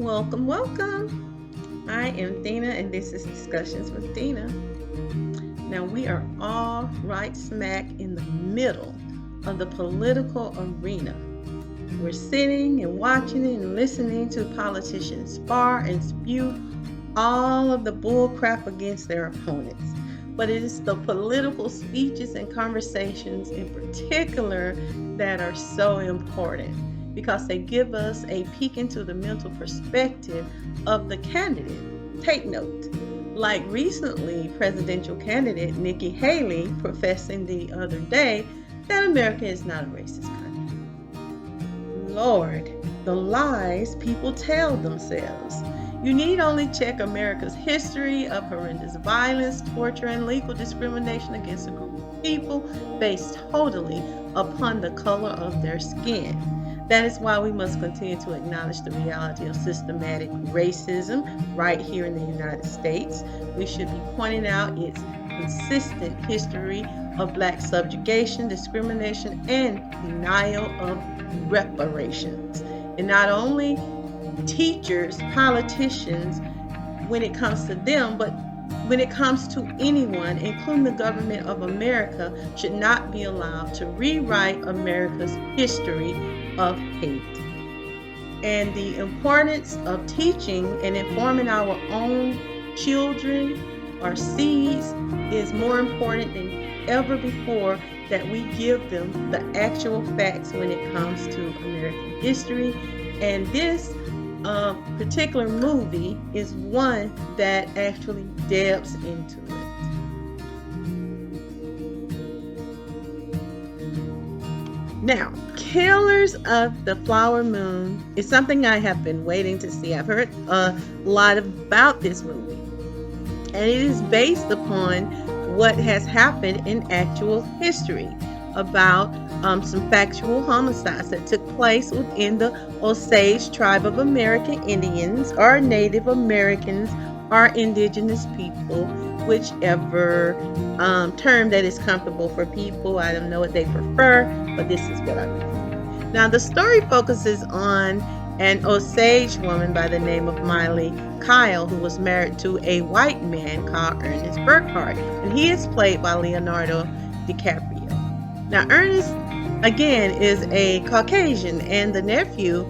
Welcome, welcome. I am Dena, and this is Discussions with Dena. Now, we are all right smack in the middle of the political arena. We're sitting and watching and listening to politicians spar and spew all of the bull crap against their opponents. But it is the political speeches and conversations in particular that are so important because they give us a peek into the mental perspective of the candidate. Take note, like recently, presidential candidate Nikki Haley professing the other day that America is not a racist country. Lord, the lies people tell themselves. You need only check America's history of horrendous violence, torture, and legal discrimination against a group of people based totally upon the color of their skin. That is why we must continue to acknowledge the reality of systematic racism right here in the United States. We should be pointing out its consistent history of Black subjugation, discrimination, and denial of reparations. And not only teachers, politicians, when it comes to them, but when it comes to anyone, including the government of America, should not be allowed to rewrite America's history of hate. And the importance of teaching and informing our own children, our seeds, is more important than ever before, that we give them the actual facts when it comes to American history. And this particular movie is one that actually delves into it. Now, Killers of the Flower Moon is something I have been waiting to see. I've heard a lot about this movie, and it is based upon what has happened in actual history about some factual homicides that took place within the Osage tribe of American Indians, or Native Americans, or indigenous people, whichever term that is comfortable for people. I don't know what they prefer, but this is what I prefer. Now, the story focuses on an Osage woman by the name of Miley Kyle, who was married to a white man called Ernest Burkhart, and he is played by Leonardo DiCaprio. Now, Ernest, again, is a Caucasian and the nephew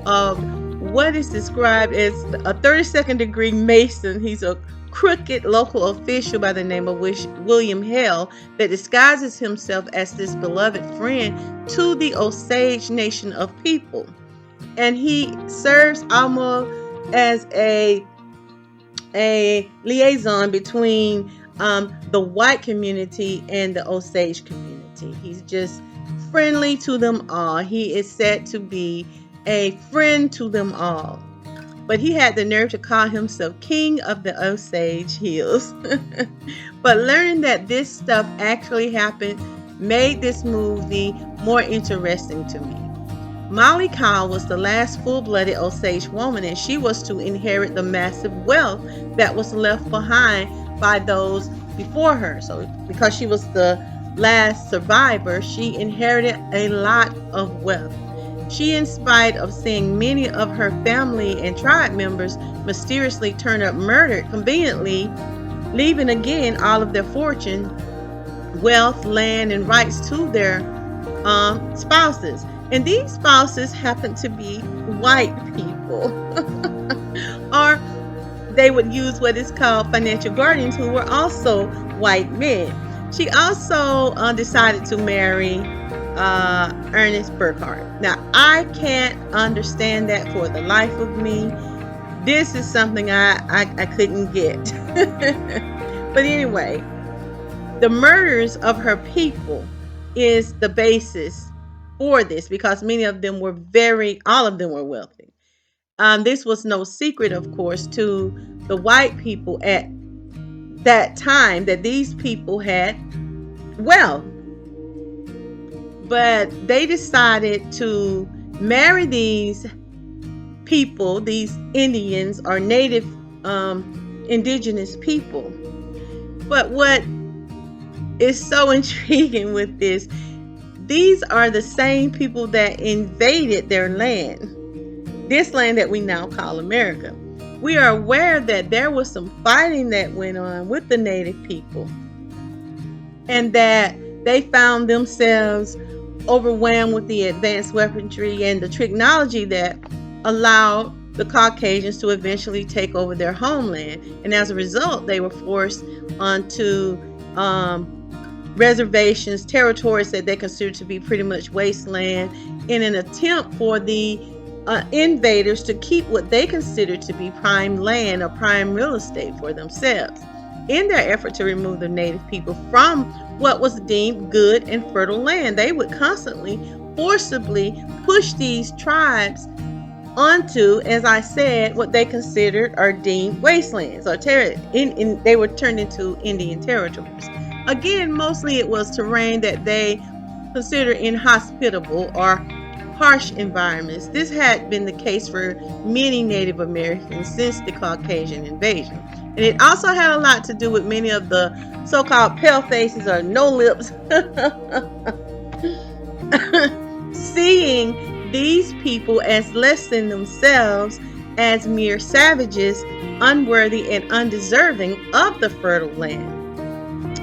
of what is described as a 32nd degree Mason. He's a crooked local official by the name of William Hale that disguises himself as this beloved friend to the Osage nation of people. And he serves almost as a liaison between the white community and the Osage community. He's just friendly to them all. He is said to be a friend to them all. But he had the nerve to call himself King of the Osage Hills. But learning that this stuff actually happened made this movie more interesting to me. Molly Kyle was the last full-blooded Osage woman, and she was to inherit the massive wealth that was left behind by those before her. So because she was the last survivor, she inherited a lot of wealth. She, in spite of seeing many of her family and tribe members mysteriously turn up murdered, conveniently leaving again all of their fortune, wealth, land, and rights to their spouses. And these spouses happen to be white people. Or they would use what is called financial guardians, who were also white men. She also decided to marry Ernest Burkhart. Now, I can't understand that for the life of me. This is something I couldn't get. But anyway, the murders of her people is the basis for this, because many of them were all of them were wealthy. This was no secret, of course, to the white people at that time, that these people had wealth. But they decided to marry these people, these Indians or native indigenous people. But what is so intriguing with this, these are the same people that invaded their land. this land that we now call America. We are aware that there was some fighting that went on with the native people, and that they found themselves overwhelmed with the advanced weaponry and the technology that allowed the Caucasians to eventually take over their homeland. And as a result, they were forced onto reservations, territories that they considered to be pretty much wasteland, in an attempt for the invaders to keep what they considered to be prime land or prime real estate for themselves. In their effort to remove the native people from what was deemed good and fertile land, they would constantly, forcibly push these tribes onto, as I said, what they considered or deemed wastelands, or they were turned into Indian territories. Again, mostly it was terrain that they considered inhospitable or harsh environments. This had been the case for many Native Americans since the Caucasian invasion. And it also had a lot to do with many of the so-called pale faces or no lips seeing these people as less than themselves, as mere savages, unworthy and undeserving of the fertile land.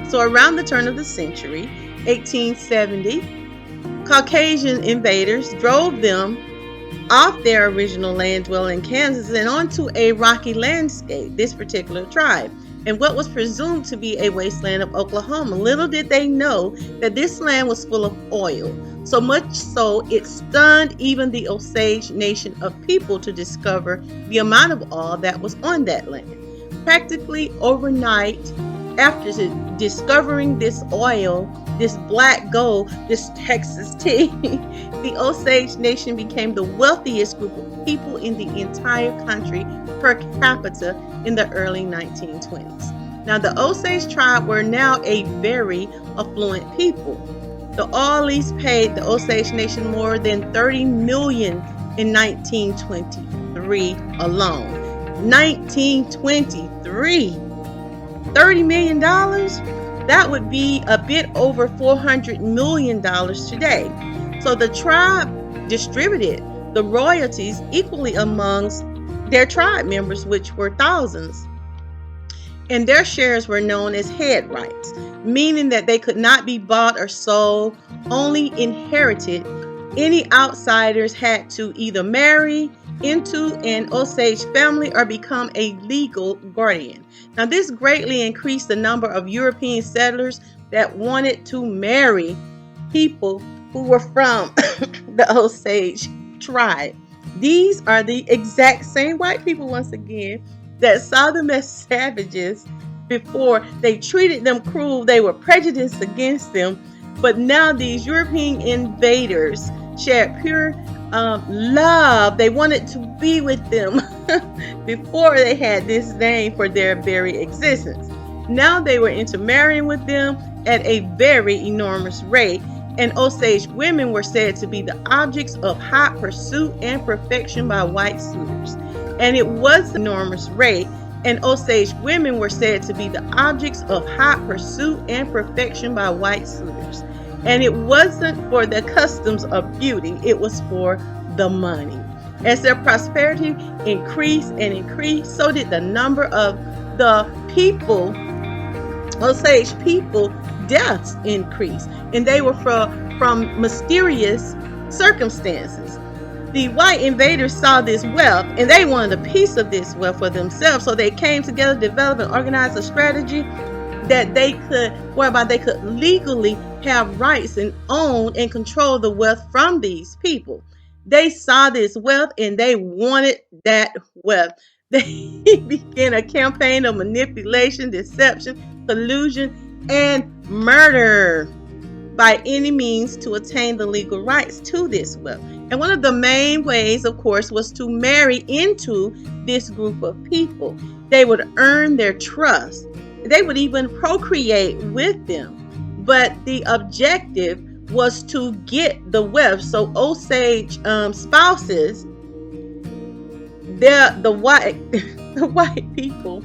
So around the turn of the century, 1870, Caucasian invaders drove them off their original land dwelling in Kansas and onto a rocky landscape, this particular tribe, and what was presumed to be a wasteland of Oklahoma. Little did they know that this land was full of oil, so much so it stunned even the Osage Nation of people to discover the amount of oil that was on that land. Practically overnight, after discovering this oil, this black gold, this Texas tea, the Osage Nation became the wealthiest group of people in the entire country per capita in the early 1920s. Now, the Osage tribe were now a very affluent people. The oil lease paid the Osage Nation more than $30 million in 1923 alone. 1923. $30 million? That would be a bit over $400 million today. So the tribe distributed the royalties equally amongst their tribe members, which were thousands. And their shares were known as head rights, meaning that they could not be bought or sold, only inherited. Any outsiders had to either marry into an Osage family or become a legal guardian. Now, this greatly increased the number of European settlers that wanted to marry people who were from the Osage tribe. These are the exact same white people, once again, that saw them as savages before. They treated them cruel. They were prejudiced against them. But now these European invaders shared pure love. They wanted to be with them before they had this name for their very existence. Now they were intermarrying with them at a very enormous rate, and Osage women were said to be the objects of hot pursuit and perfection by white suitors. And it was an enormous rate, and Osage women were said to be the objects of hot pursuit and perfection by white suitors. And it wasn't for the customs of beauty, it was for the money. As their prosperity increased and increased, so did the number of the people, Osage people, deaths increased. And they were from mysterious circumstances. The white invaders saw this wealth and they wanted a piece of this wealth for themselves. So they came together, developed and organized a strategy that whereby they could legally have rights and own and control the wealth from these people. They saw this wealth and they wanted that wealth. They began a campaign of manipulation, deception, collusion, and murder by any means to attain the legal rights to this wealth. And one of the main ways, of course, was to marry into this group of people. They would earn their trust. They would even procreate with them. But the objective was to get the wealth. So Osage spouses, the white people,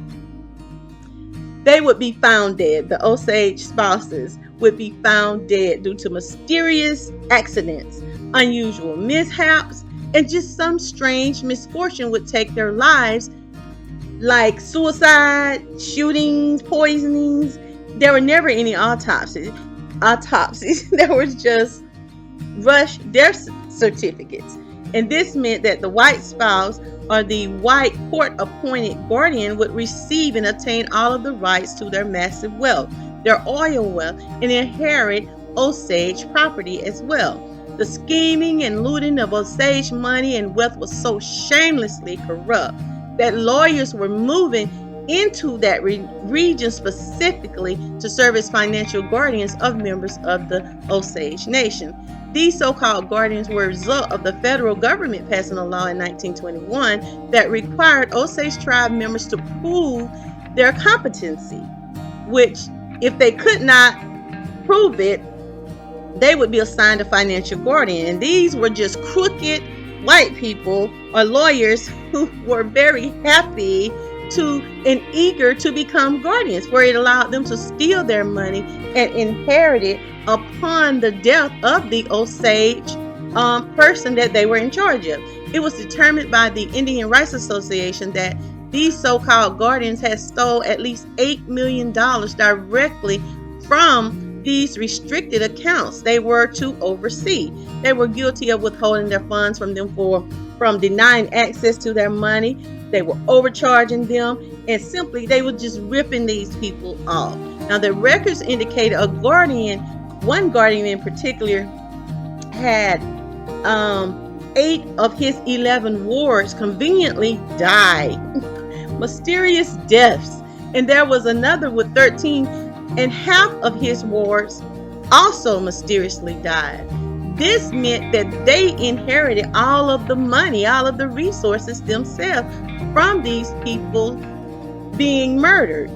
they would be found dead. The Osage spouses would be found dead due to mysterious accidents, unusual mishaps, and just some strange misfortune would take their lives, like suicide, shootings, poisonings. There were never any autopsies. There was just rush death certificates. And this meant that the white spouse or the white court-appointed guardian would receive and obtain all of the rights to their massive wealth, their oil wealth, and inherit Osage property as well. The scheming and looting of Osage money and wealth was so shamelessly corrupt that lawyers were moving into that region specifically to serve as financial guardians of members of the Osage Nation. These so-called guardians were a result of the federal government passing a law in 1921 that required Osage tribe members to prove their competency, which, if they could not prove it, they would be assigned a financial guardian. And these were just crooked white people or lawyers who were very happy to and eager to become guardians, where it allowed them to steal their money and inherit it upon the death of the Osage person that they were in charge of. It was determined by the Indian Rights Association that these so-called guardians had stole at least $8 million directly from these restricted accounts they were to oversee. They were guilty of withholding their funds from them from denying access to their money. They were overcharging them, and simply they were just ripping these people off. Now, the records indicated one guardian in particular, had 8 of his 11 wards conveniently died. Mysterious deaths. And there was another with 13, and half of his wards also mysteriously died. This meant that they inherited all of the money, all of the resources themselves from these people being murdered.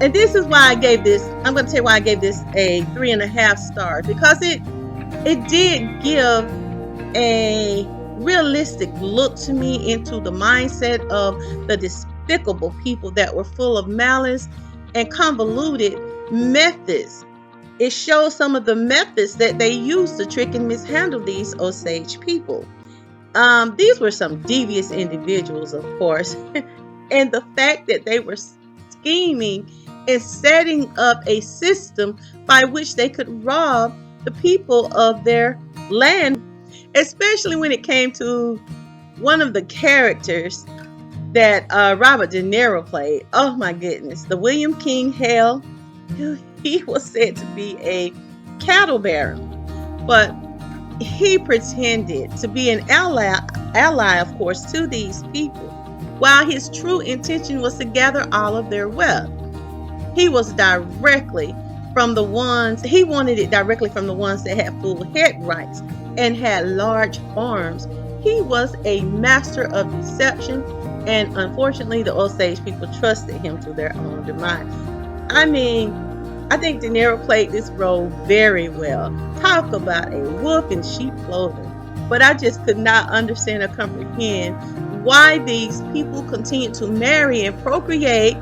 And this is why I'm going to tell you why I gave this a 3.5 stars, because it did give a realistic look to me into the mindset of the despicable people that were full of malice and convoluted methods. It shows some of the methods that they used to trick and mishandle these Osage people. These were some devious individuals, of course, and the fact that they were scheming and setting up a system by which they could rob the people of their land, especially when it came to one of the characters that Robert De Niro played. Oh my goodness, the William King Hale. He was said to be a cattle baron, but he pretended to be an ally, of course, to these people, while his true intention was to gather all of their wealth. He wanted it directly from the ones that had full head rights and had large farms. He was a master of deception, and unfortunately, the Osage people trusted him to their own demise. I think De Niro played this role very well. Talk about a wolf in sheep clothing. But I just could not understand or comprehend why these people continue to marry and procreate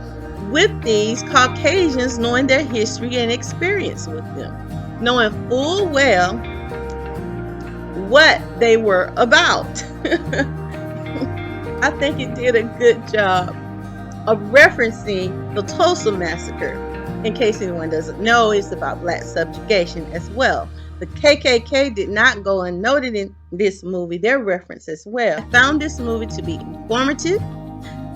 with these Caucasians, knowing their history and experience with them, knowing full well what they were about. I think it did a good job of referencing the Tulsa Massacre. In case anyone doesn't know, it's about black subjugation as well. The KKK did not go unnoted in this movie, their reference as well. I found this movie to be informative.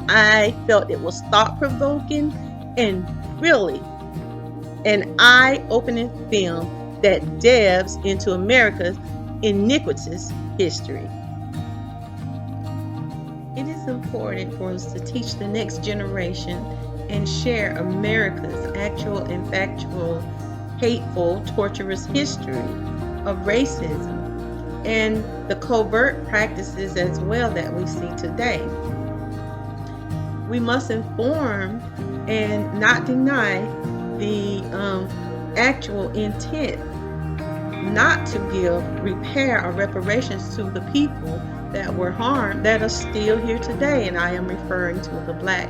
I felt it was thought-provoking and really an eye-opening film that delves into America's iniquitous history. It is important for us to teach the next generation and share America's actual and factual, hateful, torturous history of racism and the covert practices as well that we see today. We must inform and not deny the actual intent not to give repair or reparations to the people that were harmed, that are still here today. And I am referring to the black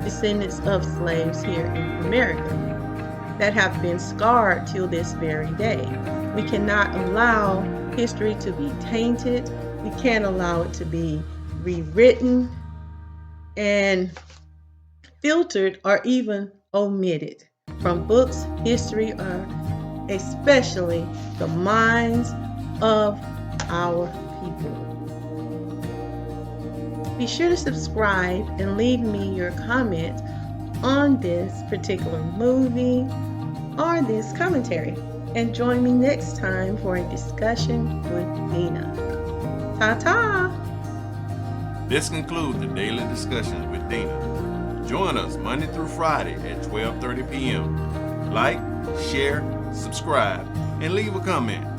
descendants of slaves here in America that have been scarred till this very day. We cannot allow history to be tainted We can't allow it to be rewritten and filtered or even omitted from books, history, or especially the minds of our people. Be sure to subscribe and leave me your comment on this particular movie or this commentary. And join me next time for a discussion with Dena. Ta-ta! This concludes the Daily Discussions with Dena. Join us Monday through Friday at 12:30 p.m. Like, share, subscribe, and leave a comment.